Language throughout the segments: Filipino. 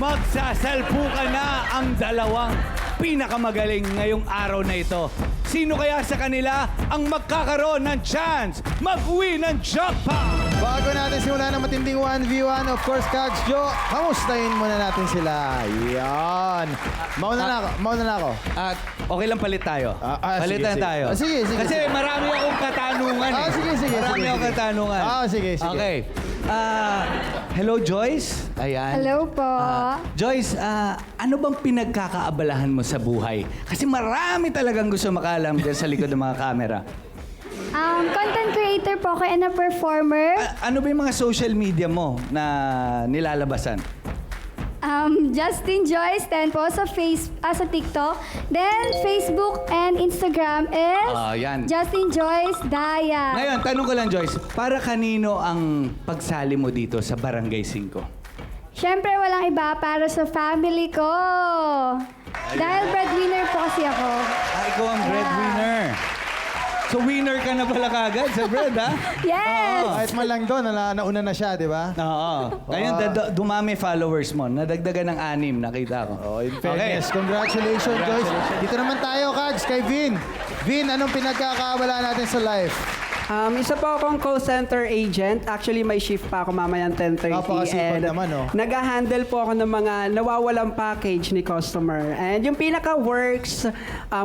Magsasalpukan na ang dalawang pinakamagaling ngayong araw na ito. Sino kaya sa kanila ang magkakaroon ng chance mag-uwi ng jackpot? Bago natin simulan ng matinding 1v1, of course, Kags Jo, kamustahin muna natin sila. Yan. Mauna na ako. At okay lang palit tayo. Palitan sige. tayo. Sige. Kasi marami akong katanungan. Sige. Marami akong katanungan. Sige. Okay. Hello, Joyce. Ayan. Hello po. Joyce, ano bang pinagkakaabalahan mo sa buhay? Kasi marami talagang gusto makaalam dyan sa likod ng mga camera. Content creator po ako and a performer. Ano ba yung mga social media mo na nilalabasan? Justin Joyce, then po sa sa TikTok. Then Facebook and Instagram is Yan. Justin Joyce Daya. Ngayon, tanong ko lang, Joyce, para kanino ang pagsali mo dito sa Barangay 5? Siyempre, walang iba para sa family ko. Dahil breadwinner po kasi ako. Ikaw ang breadwinner. So, winner ka na pala kagad sa bread, ha? Yes! Kahit man lang doon, nauna na siya, di ba? Oo. Ngayon, dumami followers mo. Nadagdagan ng 6, nakita ko. In fairness, congratulations, Joyce. Dito naman tayo, Kags, kay Vin. Vin, anong pinagkakaabala natin sa life? Isa po akong call center agent. Actually, may shift pa ako mamayang 10:30. Napakasipag naman, oh. Nag-handle po ako ng mga nawawalang package ni customer. And yung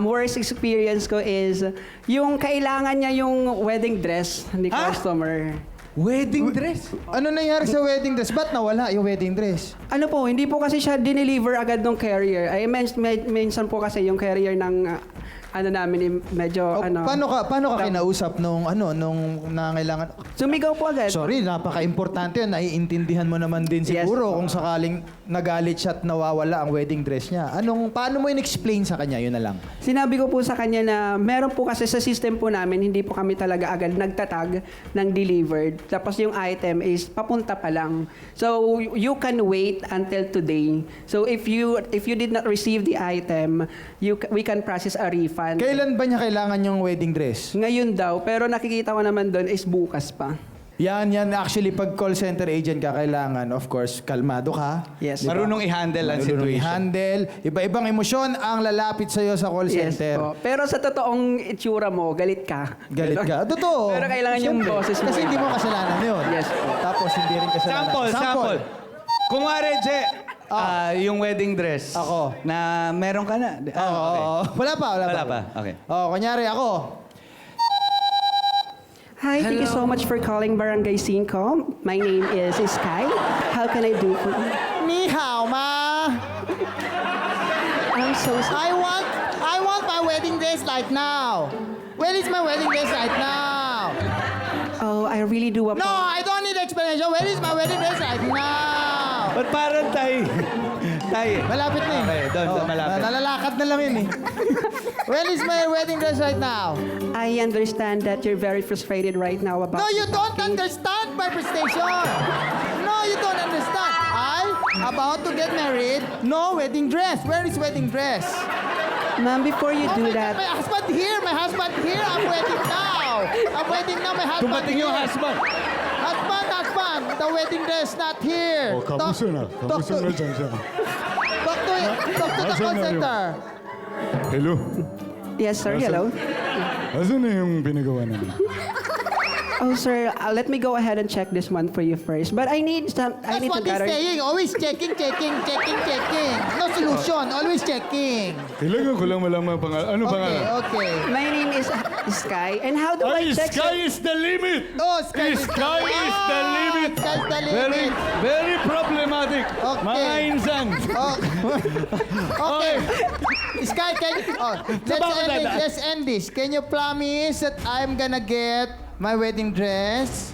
worst experience ko is yung kailangan niya yung wedding dress ni customer. Wedding dress? Ano nangyari sa wedding dress? Ba't nawala yung wedding dress? Ano po, hindi po kasi siya dineliver agad ng carrier. Ay, minsan po kasi yung carrier ng namin medyo Paano ka kinausap nung nangailangan? Sumigaw po agad. Sorry, napaka-importante yun. Naiintindihan mo naman din siguro kung sakaling nagalit siya at nawawala ang wedding dress niya. Paano mo in-explain sa kanya? Yun na lang. Sinabi ko po sa kanya na meron po kasi sa system po namin, hindi po kami talaga agad nagtatag ng delivered. Tapos yung item is papunta pa lang. So you can wait until today. So if you did not receive the item, we can process a refund. Kailan ba niya kailangan yung wedding dress? Ngayon daw, pero nakikita ko naman doon is bukas pa. Yan. Actually, pag call center agent ka, kailangan, of course, kalmado ka. Yes. Diba? Marunong i-handle ang Marunong situation. i-handle. Iba-ibang emosyon ang lalapit sa'yo sa call Yes center. po. Pero sa totoong itsura mo, galit ka. Galit ka. Totoo. Pero kailangan yung Siyempre, boses mo. kasi hindi mo kasalanan yun. Yes po. Tapos hindi rin kasalanan. Sample. Kung Je, yung wedding dress. Ako. Na meron ka na. Okay. Wala pa. Okay. Kunyari ako. Hi, thank you so much for calling Barangay 5. My name is Sky. How can I do for you? Ni hao ma. I'm so sorry. I want my wedding dress right now. Where is my wedding dress right now? Oh, I really do No, apologize. I don't need explanation. Where is my wedding dress right now? Ba't parang tayo? Malapit na eh. Okay, doon, malapit. Nalalakad na lang yun eh. Where is my wedding dress right now? I understand that you're very frustrated right now about... No, you the don't package. understand my frustration. No, you don't understand. I'm about to get married. No wedding dress. Where is wedding dress? Ma'am, before you Oh do my God, that... my husband here. My husband here. I'm waiting now. I'm waiting now. My husband Dumating yung here. husband. Husband. The wedding dress not here. Kamusta na? Kamusta na dyan siya? Talk to the call center. Hello? Yes, sir. Hello. Asan na yung pinagawa namin? Oh, sir, let me go ahead and check this one for you first. But I need That's to what he's gather... saying. Always checking. No solution. Always checking. Kailangan ko lang malaman pangalan. Ano pangalan? Okay. My name is Sky. And how do I Ay, check... sky is the limit! Oh, sky is Sky is the limit! Sky's the limit. Very problematic. Okay. Mga insan. Okay. Sky, bakit let's end this. Can you promise that I'm gonna get my wedding dress?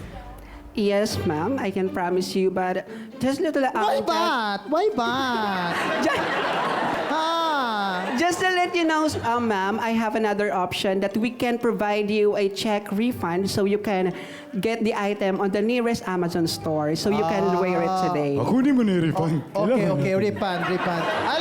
Yes, ma'am. I can promise you, but just little... Why ba? Just to let you know, ma'am, I have another option that we can provide you a check refund so you can get the item on the nearest Amazon store so you can wear it today. Kunin mo na yung refund. Okay, refund. I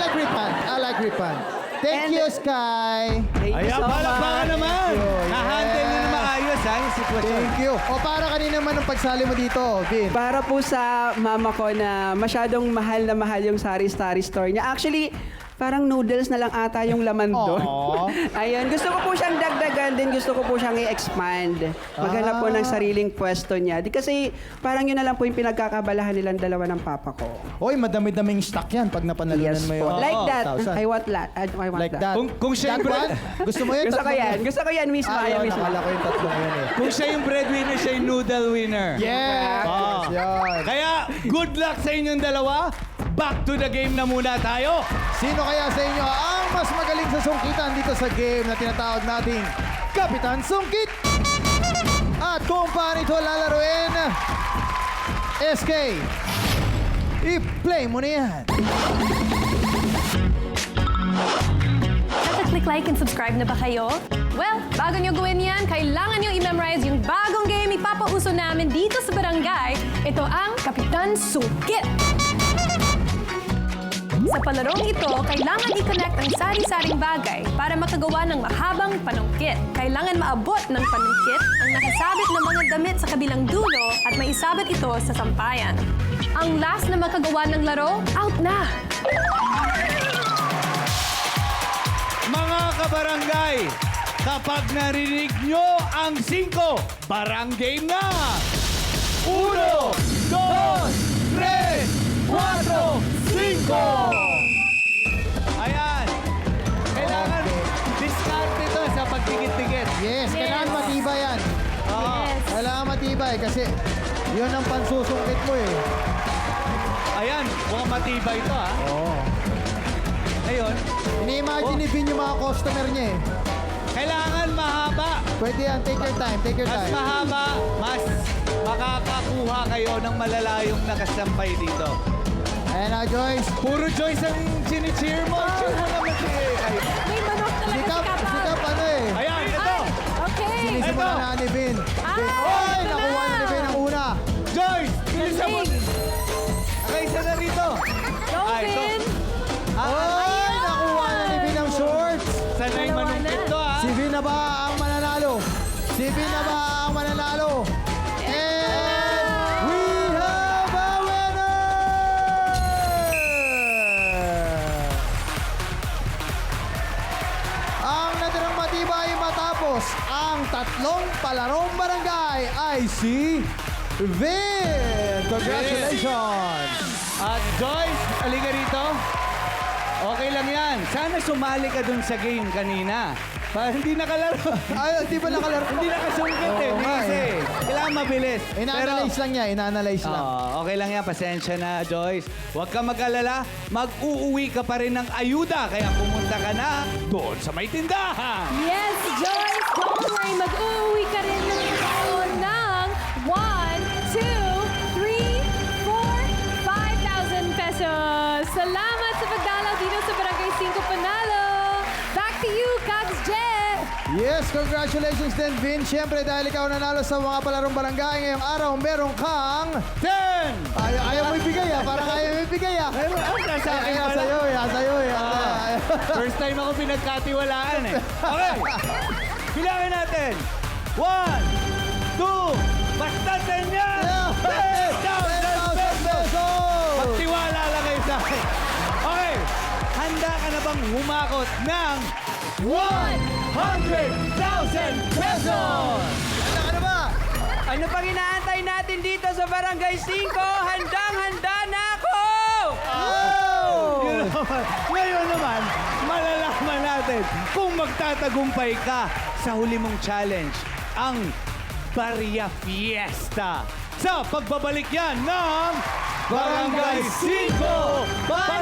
like refund. Thank And- you, Sky. Thank you Ayan, so palakpakan much. naman. Yes. Na-handle nyo na maayos, ha? lang yung sitwasyon. Thank you. O para kanina naman ang pagsali mo dito, Vin. Para po sa mama ko na masyadong mahal na mahal yung sari-sari store niya. Actually, parang noodles na lang ata yung laman doon. Aww. Ayun, gusto ko po siyang dagdagan din, gusto ko po siyang i-expand. Maghanap po ng sariling pwesto niya. Di kasi parang yun na lang po yung pinagkakabalahan nilang dalawa ng papa ko. Oy, madami-daming stock yan pag napanalunan Yes mo po. yun. Like that. 1,000. I want that. I want Like that. Kung siya yung That one? Gusto mo yun? Gusto ko Tatlong yan. Gusto ko yan mismo. Ayaw, Ayaw mismo. nakala ko yung tatlong yun eh. Kung siya yung breadwinner, siya yung noodle winner. Yes! Ah. Yan. Kaya, good luck sa inyong dalawa. Back to the game na muna tayo. Sino kaya sa inyo ang mas magaling sa sungkitan dito sa game na tinatawag nating Kapitan Sungkit? At kung paano ito lalaruin, SK, i-play mo na yan. Click like and subscribe na ba kayo? Well, bago nyo gawin yan, kailangan nyo i-memorize yung bagong game ipapauso namin dito sa barangay. Ito ang Kapitan Sungkit. Sa palarong ito, kailangan i-connect ang sari-saring bagay para makagawa ng mahabang panungkit. Kailangan maabot ng panungkit ang nakasabit na mga damit sa kabilang dulo at maisabit ito sa sampayan. Ang last na makagawa ng laro, out na! Mga kabarangay, kapag narinig nyo ang 5, barang game na! 1, 2, 3, 4, 5! Ayan! Kailangan discard ito sa pagtigit-tigit. Yes, kailangan matibay yan. Yes. Kailangan matibay kasi yun ang pansusungkit mo eh. Ayan, mukhang matibay ito ha. Oo. Ngayon, Ini-imagine ni Vin yung mga customer niya eh. kailangan mahaba. Pwede yan, take your time, take your Mas time. mahaba, mas makakakuha kayo ng malalayong nakasampay dito. Ayan na, Joyce. Puro Joyce ang chini-cheer mo. Cheer mo naman si Kay. May manok talaga Sikap, si Kapal. sikap ano eh. Ayan, ito. Okay. Sinisimula Ito. na ni Vin. Ay, Oy, ito nakuha na. na ni Vin ang una. Joyce, bilisan mo. Galing. Okay, isa na rito. Go, ito. Vin. Oy, nakuha na ni Vin ang shorts. Sanay Dalawa manungkit na. to, ha? Si Vin na ba ang mananalo? Si Vin na ba ang mananalo? And we have a winner! Ang natirang matibay matapos ang tatlong palarong barangay ay si Vin! Congratulations! At Joyce, halika rito. Okay lang yan. Sana sumali ka dun sa game kanina. Para hindi nakalaro. Ay, di ba nakalaro? Hindi nakasungkit eh. Oo nga Kasi eh. kailangan mabilis. Ina-analyze lang niya, ina-analyze lang. Okay lang yan. Pasensya na, Joyce. Huwag ka mag-alala. Mag-uuwi ka pa rin ng ayuda. Kaya pumunta ka na doon sa may tindahan. Yes, Joyce, don't worry. Mag-uwi ka rin ng tao ng 1, 2, 3, 4, 5,000 pesos. Salamat sa pagdalaw dito sa Barangay 5 Panalo. Back to you, Kags Jet. Yes, congratulations din, Vin. Siyempre, dahil ikaw nanalo sa mga palarong barangay ngayong araw, meron kang... 10! Ayaw mo ibigay ah, parang ayaw mo ibigay ah. Ay, nasa akin Ayaw pala. sa'yo eh, sa'yo eh. First time ako pinagkatiwalaan eh. Okay. Bilangin natin. 1, 2, basta 10 yan! 10,000 pesos! Magtiwala lang kayo sa akin. Okay. Handa ka na bang humakot ng 100,000 pesos? Handa ka na ba? Ano pang inaantay natin dito sa Barangay 5? Handang-handa na ako! Yun naman. Ngayon naman, malalaman natin kung magtatagumpay ka sa huli mong challenge, ang Barya Fiesta. Sa pagbabalik yan ng Barangay 5 Barya